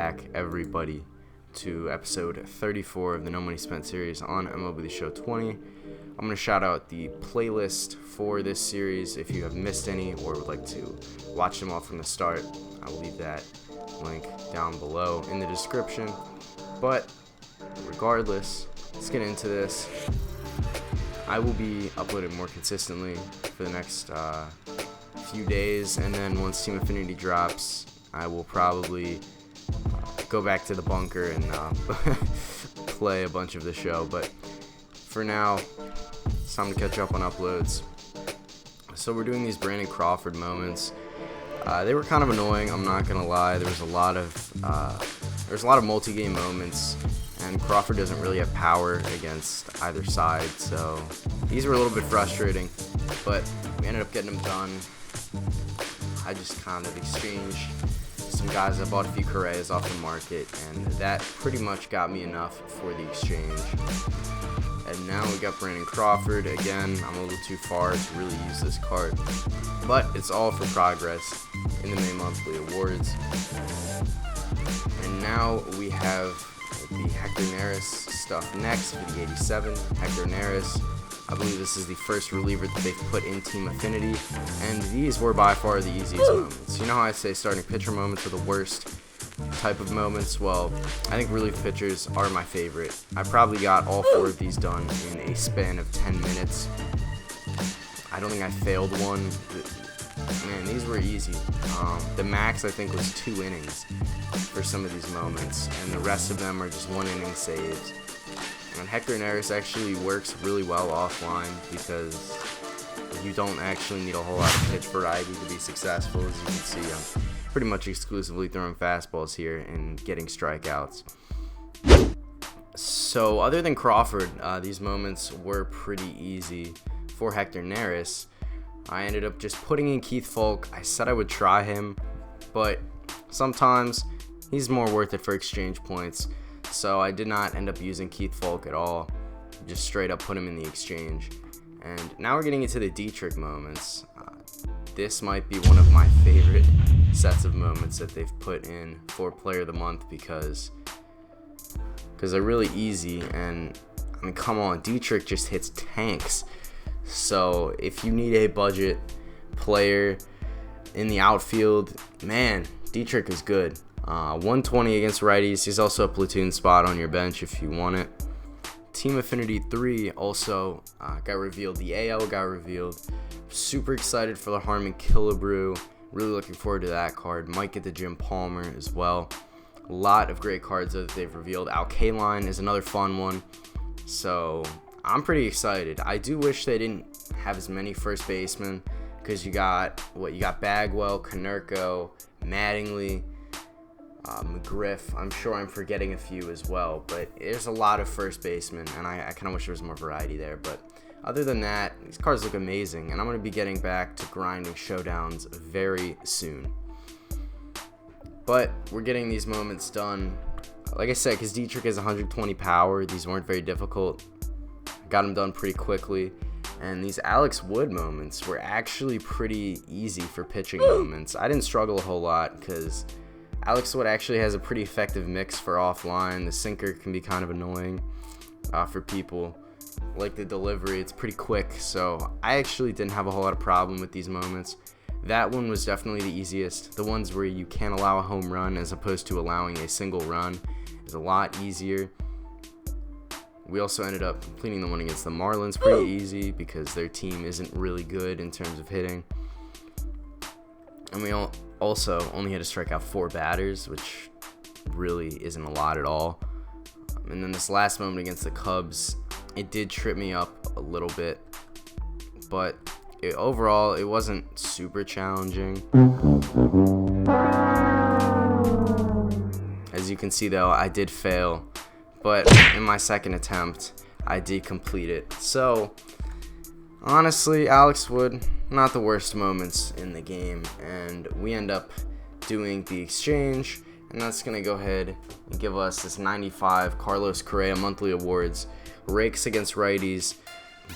back, everybody, to episode 34 of the No Money Spent series on MLB The Show 20. I'm going to shout out the playlist for this series. If you have missed any or would like to watch them all from the start, I will leave that link down below in the description. But regardless, let's get into this. I will be uploading more consistently for the next few days, and then once Team Affinity drops, I will probably go back to the bunker and play a bunch of the show. But for now, it's time to catch up on uploads. So we're doing these Brandon Crawford moments. They were kind of annoying, I'm not gonna lie. There's a lot of multi-game moments, and Crawford doesn't really have power against either side, so these were a little bit frustrating, but we ended up getting them done. I just kind of exchanged some guys. I bought a few Correas off the market, and that pretty much got me enough for the exchange. And now we got Brandon Crawford. Again, I'm a little too far to really use this card, but it's all for progress in the May monthly awards. And now we have the Hector Neris stuff next for the 87. Hector Neris, I believe this is the first reliever that they've put in Team Affinity, and these were by far the easiest moments. You know how I say starting pitcher moments are the worst type of moments? Well, I think relief pitchers are my favorite. I probably got all 4 of these done in a span of 10 minutes. I don't think I failed one. Man, these were easy. The max, I think, was 2 innings for some of these moments, and the rest of them are just 1 inning saves. And Hector Neris actually works really well offline because you don't actually need a whole lot of pitch variety to be successful. As you can see, I'm pretty much exclusively throwing fastballs here and getting strikeouts. So other than Crawford, these moments were pretty easy for Hector Neris. I ended up just putting in Keith Foulke. I said I would try him, but sometimes he's more worth it for exchange points. So I did not end up using Keith Foulke at all. Just straight up put him in the exchange. And now we're getting into the Dietrich moments. This might be one of my favorite sets of moments that they've put in for Player of the Month because they're really easy. And I mean, come on, Dietrich just hits tanks. So if you need a budget player in the outfield, man, Dietrich is good. 120 against righties. He's also a platoon spot on your bench if you want it. Team Affinity 3 also got revealed. The AL got revealed. Super excited for the Harmon Killebrew. Really looking forward to that card. Might get the Jim Palmer as well. A lot of great cards that they've revealed. Al Kaline is another fun one. So I'm pretty excited. I do wish they didn't have as many first basemen because you got Bagwell, Konerko, Mattingly, McGriff. I'm sure I'm forgetting a few as well, but there's a lot of first basemen, and I kind of wish there was more variety there. But other than that, these cards look amazing, and I'm going to be getting back to grinding showdowns very soon. But we're getting these moments done, like I said, because Dietrich has 120 power. These weren't very difficult. Got them done pretty quickly. And these Alex Wood moments were actually pretty easy for pitching moments. I didn't struggle a whole lot because Alex Wood actually has a pretty effective mix for offline. The sinker can be kind of annoying for people. Like the delivery, it's pretty quick. So I actually didn't have a whole lot of problem with these moments. That one was definitely the easiest. The ones where you can't allow a home run as opposed to allowing a single run is a lot easier. We also ended up completing the one against the Marlins pretty easy because their team isn't really good in terms of hitting. And we also only had to strike out 4 batters, which really isn't a lot at all. And then this last moment against the Cubs, it did trip me up a little bit. But overall, it wasn't super challenging. As you can see, though, I did fail. But in my second attempt, I did complete it. So, honestly, Alex Wood, not the worst moments in the game. And we end up doing the exchange. And that's going to go ahead and give us this 95 Carlos Correa monthly awards. Rakes against righties,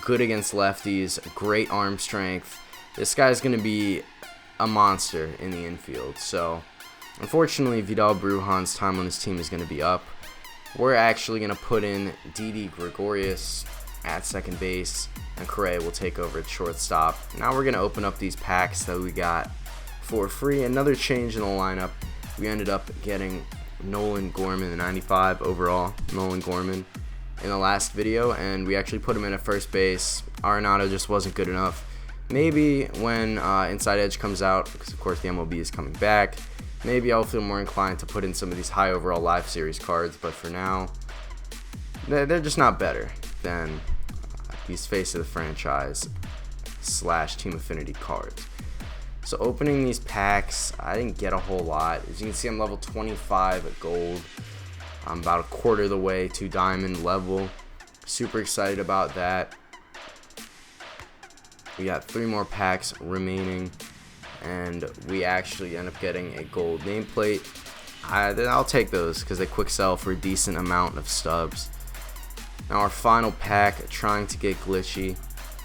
good against lefties, great arm strength. This guy's going to be a monster in the infield. So, Unfortunately, Vidal Brujan's time on this team is going to be up. We're actually going to put in Didi Gregorius at second base, and Correa will take over at shortstop. Now we're going to open up these packs that we got for free. Another change in the lineup. We ended up getting Nolan Gorman, the 95 overall, Nolan Gorman, in the last video, and we actually put him in at first base. Arenado just wasn't good enough. Maybe when Inside Edge comes out, because of course the MLB is coming back, maybe I'll feel more inclined to put in some of these high overall live series cards, but for now, they're just not better than these face of the franchise / team affinity cards. So opening these packs, I didn't get a whole lot. As you can see, I'm level 25 at gold. I'm about a quarter of the way to diamond level. Super excited about that. We got 3 more packs remaining, and we actually end up getting a gold nameplate. I'll take those because they quick sell for a decent amount of stubs. Now our final pack, trying to get glitchy,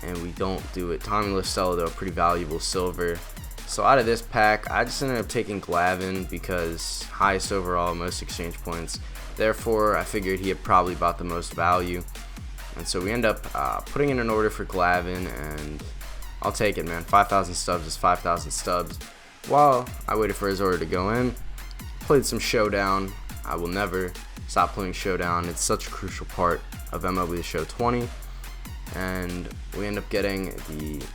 and we don't do it. Tommy Lastello, though, pretty valuable silver. So out of this pack, I just ended up taking Glavine because highest overall, most exchange points. Therefore, I figured he had probably bought the most value. And so we end up putting in an order for Glavine, and I'll take it, man. 5,000 stubs is 5,000 stubs. While I waited for his order to go in, played some Showdown. I will never stop playing Showdown. It's such a crucial part of MLB The Show 20. And we end up getting the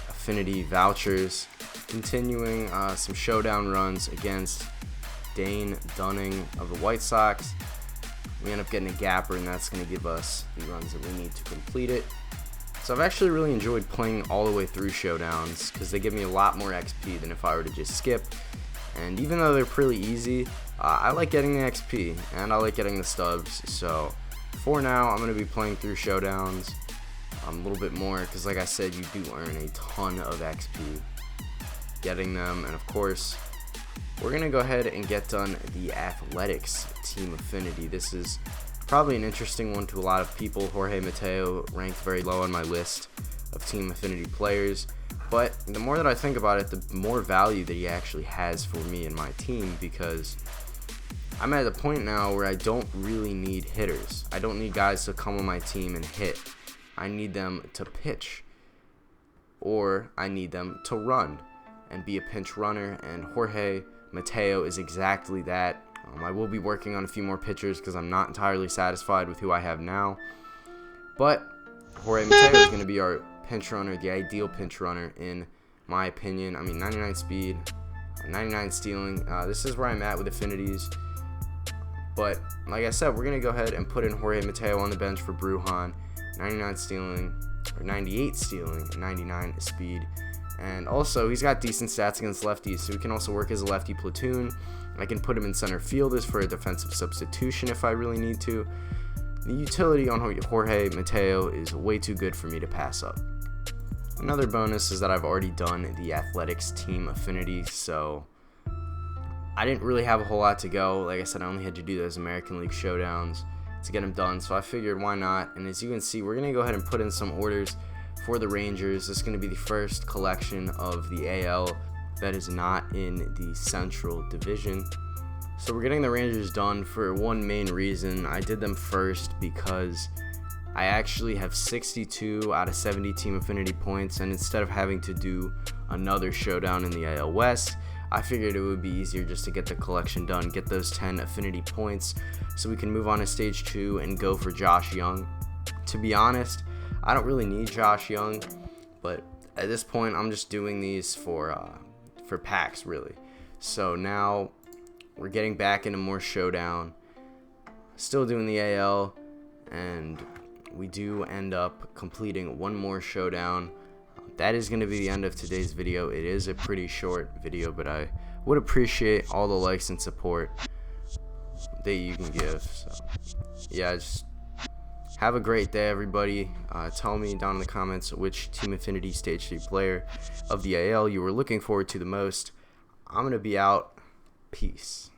affinity vouchers, continuing some Showdown runs against Dane Dunning of the White Sox. We end up getting a gapper, and that's going to give us the runs that we need to complete it. So I've actually really enjoyed playing all the way through Showdowns because they give me a lot more XP than if I were to just skip. And even though they're pretty easy, I like getting the XP and I like getting the stubs. So for now, I'm going to be playing through Showdowns a little bit more because, like I said, you do earn a ton of XP getting them. And of course, we're going to go ahead and get done the Athletics Team Affinity. This is probably an interesting one to a lot of people. Jorge Mateo ranked very low on my list of Team Affinity players, but the more that I think about it, the more value that he actually has for me and my team, because I'm at a point now where I don't really need hitters. I don't need guys to come on my team and hit. I need them to pitch, or I need them to run and be a pinch runner, and Jorge Mateo is exactly that. I will be working on a few more pitchers because I'm not entirely satisfied with who I have now. But Jorge Mateo is going to be our pinch runner, the ideal pinch runner in my opinion. I mean, 99 speed, 99 stealing. This is where I'm at with affinities. But like I said, we're going to go ahead and put in Jorge Mateo on the bench for Brujan. 99 stealing, or 98 stealing, 99 speed. And also, he's got decent stats against lefties, so he can also work as a lefty platoon. I can put him in center field as for a defensive substitution if I really need to. The utility on Jorge Mateo is way too good for me to pass up. Another bonus is that I've already done the Athletics Team Affinity, so I didn't really have a whole lot to go. Like I said, I only had to do those American League Showdowns to get them done, so I figured why not. And as you can see, we're going to go ahead and put in some orders for the Rangers. This is going to be the first collection of the AL that is not in the Central Division. So we're getting the Rangers done for one main reason. I did them first because I actually have 62 out of 70 Team Affinity points, and instead of having to do another showdown in the AL West, I figured it would be easier just to get the collection done, get those 10 affinity points so we can move on to stage 2 and go for Josh Young. To be honest, I don't really need Josh Young, but at this point I'm just doing these for packs really. So now we're getting back into more showdown, still doing the AL, and we do end up completing one more showdown. That is going to be the end of today's video. It is a pretty short video, but I would appreciate all the likes and support that you can give. So yeah, just have a great day, everybody. Tell me down in the comments which Team Affinity Stage 3 player of the AL you were looking forward to the most. I'm going to be out. Peace.